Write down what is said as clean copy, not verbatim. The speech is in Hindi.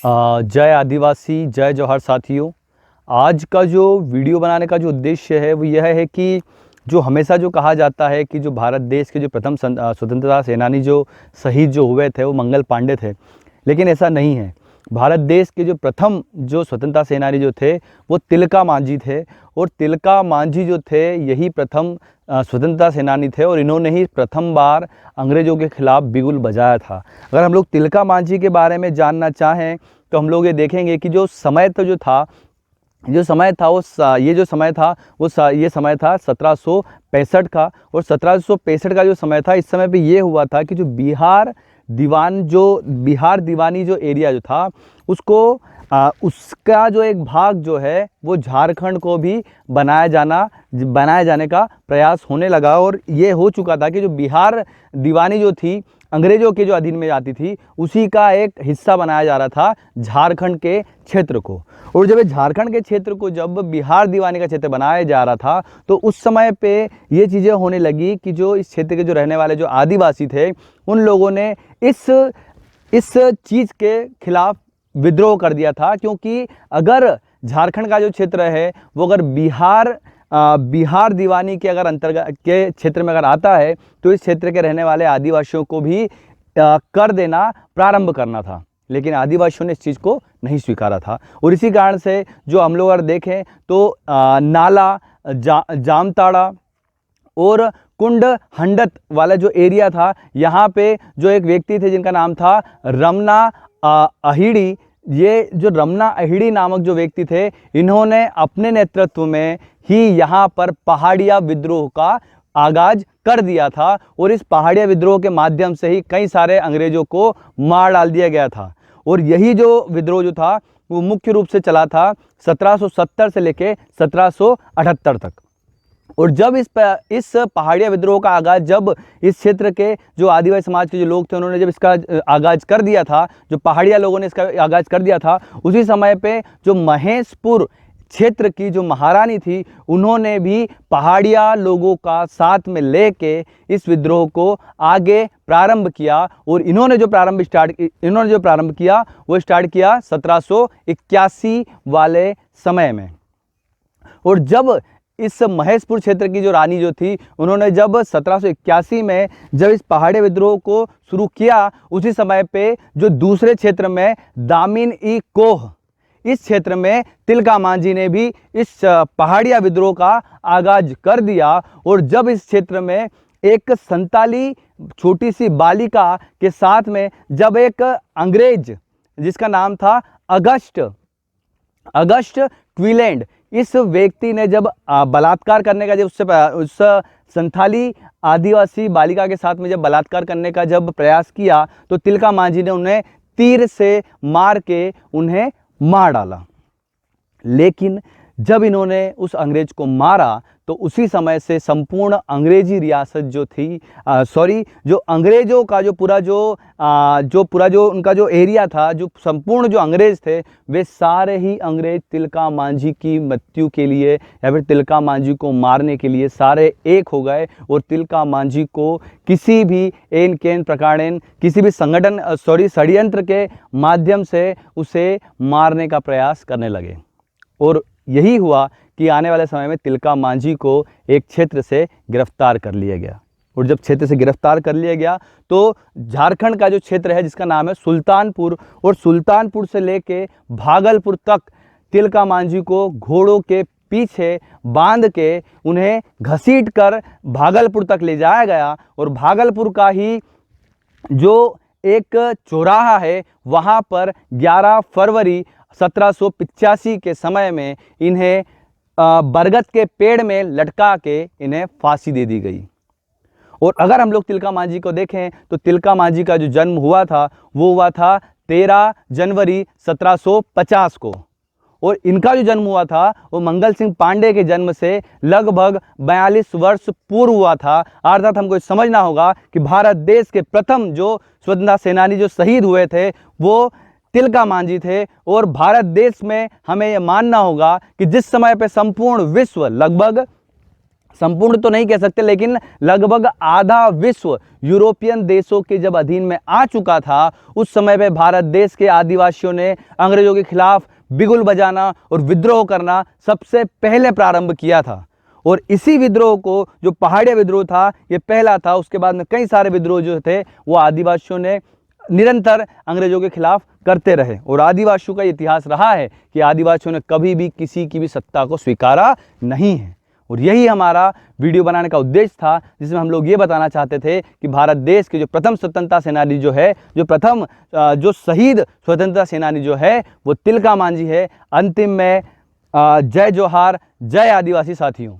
जय आदिवासी, जय जौहर साथियों। आज का जो वीडियो बनाने का जो उद्देश्य है वो यह है कि जो हमेशा जो कहा जाता है कि जो भारत देश के जो प्रथम स्वतंत्रता सेनानी जो शहीद जो हुए थे वो मंगल पांडे थे, लेकिन ऐसा नहीं है। भारत देश के जो प्रथम जो स्वतंत्रता सेनानी जो थे वो तिलका मांझी थे, और तिलका मांझी जो थे यही प्रथम स्वतंत्रता सेनानी थे, और इन्होंने ही प्रथम बार अंग्रेज़ों के खिलाफ बिगुल बजाया था। अगर हम लोग तिलका मांझी के बारे में जानना चाहें तो हम लोग ये देखेंगे कि जो समय तो जो था ये जो समय था 1765 का। और 1765 का जो समय था, इस समय पे ये हुआ था कि जो बिहार दीवानी जो एरिया जो था उसको उसका जो एक भाग जो है वो झारखंड को भी बनाया जाने का प्रयास होने लगा। और ये हो चुका था कि जो बिहार दीवानी जो थी अंग्रेज़ों के जो अधीन में आती थी, उसी का एक हिस्सा बनाया जा रहा था झारखंड के क्षेत्र को। और जब झारखंड के क्षेत्र को जब बिहार दीवानी का क्षेत्र बनाया जा रहा था तो उस समय पे ये चीज़ें होने लगी कि जो इस क्षेत्र के जो रहने वाले जो आदिवासी थे उन लोगों ने इस चीज़ के खिलाफ विद्रोह कर दिया था। क्योंकि अगर झारखंड का जो क्षेत्र है वो अगर बिहार दीवानी के अगर अंतर्गत के क्षेत्र में अगर आता है तो इस क्षेत्र के रहने वाले आदिवासियों को भी कर देना प्रारंभ करना था, लेकिन आदिवासियों ने इस चीज़ को नहीं स्वीकारा था। और इसी कारण से जो हम लोग अगर देखें तो नाला, जामताड़ा और कुंड हंडत वाला जो एरिया था, यहाँ पे जो एक व्यक्ति थे जिनका नाम था रमना अहिड़ी। ये जो रमना अहिड़ी नामक जो व्यक्ति थे, इन्होंने अपने नेतृत्व में ही यहाँ पर पहाड़िया विद्रोह का आगाज कर दिया था, और इस पहाड़िया विद्रोह के माध्यम से ही कई सारे अंग्रेज़ों को मार डाल दिया गया था। और यही जो विद्रोह जो था वो मुख्य रूप से चला था 1770 से लेके 1778 तक। और जब इस पहाड़िया विद्रोह का आगाज जब इस क्षेत्र के जो आदिवासी समाज के जो लोग थे उन्होंने जब इसका आगाज कर दिया था, जो पहाड़िया लोगों ने इसका आगाज कर दिया था, उसी समय पे जो महेशपुर क्षेत्र की जो महारानी थी उन्होंने भी पहाड़िया लोगों का साथ में लेके इस विद्रोह को आगे प्रारंभ किया। और इन्होंने जो प्रारंभ किया वो स्टार्ट किया 1781 वाले समय में। और जब इस महेशपुर क्षेत्र की जो रानी जो थी उन्होंने जब 1781 में जब इस पहाड़ी विद्रोह को शुरू किया, उसी समय पे जो दूसरे क्षेत्र में दामिनी कोह, इस क्षेत्र में तिलका मांझी ने भी इस पहाड़िया विद्रोह का आगाज कर दिया। और जब इस क्षेत्र में एक संताली छोटी सी बालिका के साथ में जब एक अंग्रेज जिसका नाम था अगस्ट क्विलैंड, इस व्यक्ति ने जब बलात्कार करने का जब उस संथाली आदिवासी बालिका के साथ में जब बलात्कार करने का जब प्रयास किया तो तिलका मांझी ने उन्हें तीर से मार के उन्हें मार डाला। लेकिन जब इन्होंने उस अंग्रेज को मारा तो उसी समय से संपूर्ण अंग्रेजी रियासत जो थी जो अंग्रेज़ों का जो पूरा जो उनका जो एरिया था, जो संपूर्ण जो अंग्रेज़ थे वे सारे ही अंग्रेज तिलका मांझी की मृत्यु के लिए या फिर तिलका मांझी को मारने के लिए सारे एक हो गए। और तिलका मांझी को किसी भी किसी भी षड्यंत्र के माध्यम से उसे मारने का प्रयास करने लगे। और यही हुआ कि आने वाले समय में तिलका मांझी को एक क्षेत्र से गिरफ्तार कर लिया गया। और जब क्षेत्र से गिरफ्तार कर लिया गया तो झारखंड का जो क्षेत्र है जिसका नाम है सुल्तानपुर, और सुल्तानपुर से लेके भागलपुर तक तिलका मांझी को घोड़ों के पीछे बांध के उन्हें घसीट कर भागलपुर तक ले जाया गया। और भागलपुर का ही जो एक चौराहा है वहाँ पर 11 फरवरी 1785 के समय में इन्हें बरगद के पेड़ में लटका के इन्हें फांसी दे दी गई। और अगर हम लोग तिलका मांझी को देखें तो तिलका मांझी का जो जन्म हुआ था वो हुआ था 13 जनवरी 1750 को। और इनका जो जन्म हुआ था वो मंगल सिंह पांडे के जन्म से लगभग 42 वर्ष पूर्व हुआ था। अर्थात हमको समझना होगा कि भारत देश के प्रथम जो स्वतंत्रता सेनानी जो शहीद हुए थे वो तिलका मांझी थे। और भारत देश में हमें यह मानना होगा कि जिस समय पे संपूर्ण विश्व लगभग संपूर्ण तो नहीं कह सकते, लेकिन लगभग आधा विश्व यूरोपियन देशों के जब अधीन में आ चुका था, उस समय पे भारत देश के आदिवासियों ने अंग्रेजों के खिलाफ बिगुल बजाना और विद्रोह करना सबसे पहले प्रारंभ किया था। और इसी विद्रोह को, जो पहाड़िया विद्रोह था, ये पहला था। उसके बाद में कई सारे विद्रोह जो थे वो आदिवासियों ने निरंतर अंग्रेजों के खिलाफ करते रहे। और आदिवासियों का इतिहास रहा है कि आदिवासियों ने कभी भी किसी की भी सत्ता को स्वीकारा नहीं है। और यही हमारा वीडियो बनाने का उद्देश्य था, जिसमें हम लोग ये बताना चाहते थे कि भारत देश के जो प्रथम स्वतंत्रता सेनानी जो है, जो शहीद स्वतंत्रता सेनानी जो है, वो तिलका मांझी है। अंतिम में जय जोहार, जय आदिवासी साथियों।